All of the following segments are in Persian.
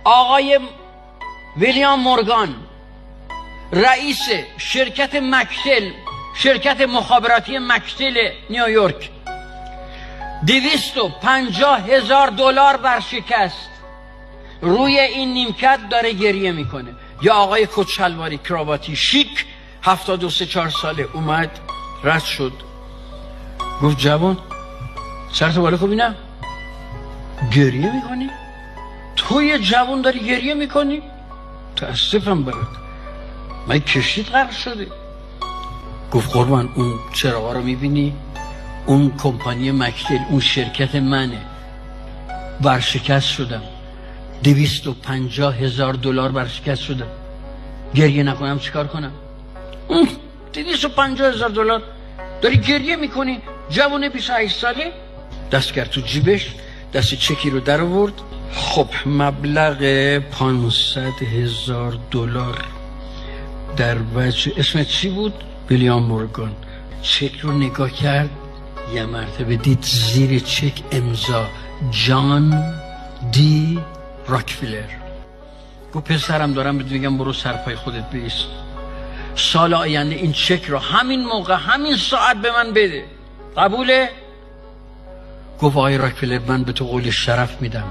آقای ویلیام مورگان رئیس شرکت مکتل، شرکت مخابراتی مکتل نیویورک، 250,000 دلار برشکست. روی این نیمکت داره گریه میکنه. یا آقای کچلواری کراواتی شیک 73 ساله اومد رد شد گفت جوان سرتو بالا کن ببینم، گریه میکنی؟ تو یه جوان داری گریه میکنی؟ تأسفم برات، من کشتیت غرق شده. گفت قربان اون چراغا رو میبینی؟ اون کمپانی مکتل، اون شرکت منه. برشکست شدم، 250,000 دلار برشکست شدم. گریه نکنم چیکار کنم؟ 250,000 دلار داری گریه میکنی؟ جوان 28 ساله دست کرد تو جیبش، دست چکی رو در آورد. خب مبلغ 500,000 دلار در وجه، اسمت چی بود؟ ویلیام مورگان. چک رو نگاه کرد، یه مرتبه دید زیر چک امضا جان دی راکفلر. گفت پسرم دارم بهت میگم برو سرپای خودت بیست، سال آینده این چک رو همین موقع همین ساعت به من بده، قبوله؟ گفت آقای راکفلر من به تو قول شرف میدم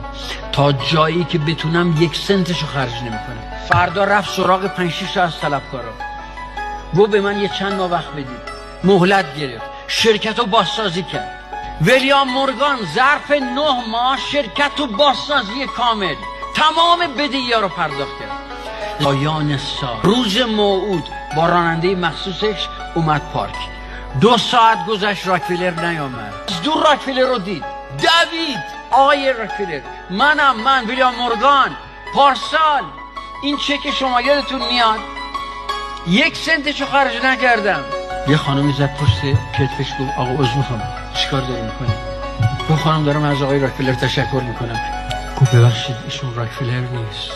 تا جایی که بتونم 1 سنتشو خرج نمیکنم. فردا رفت سراغ 5-6 از طلبکارا، گفت به من یه چند ماه وقت بدید. مهلت گرفت، شرکت رو بازسازی کرد. ویلیام مورگان ظرف 9 ماه شرکت رو بازسازی کامل، تمام بدهی‌ها رو پرداخت کرد. پایان سال روز موعود با راننده مخصوصش اومد پارک. 2 ساعت گذشت راکفلر نیامد. از دور راکفلر رو دید، دوید. آقای راکفلر من ویلیام مورگان پارسال این چک شما یادتون میاد 1 سنتشو خرج نکردم. یه خانمی زد پشت کتفش گفت آقا عذر میخوام چیکار داری میکنی؟ گفت خانم دارم از آقای راکفلر تشکر میکنم. گفت ببخشید ایشون راکفلر نیست.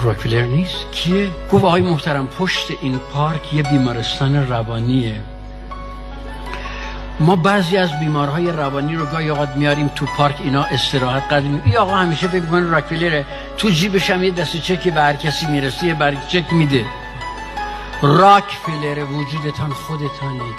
راکفلر نیست؟ کیه؟ گفت آقای محترم پشت این پارک یه بیمارستان روانیه، ما بعضی از بیمارهای روانی رو گاهی اوقات میاریم تو پارک اینا استراحت قدمی. این آقا همیشه فکر می‌کنه راکفلره، تو جیبش هم یه دسته چکی به هر کسی میرسه یه برگ چک میده. راکفلر وجودتان خودتانید.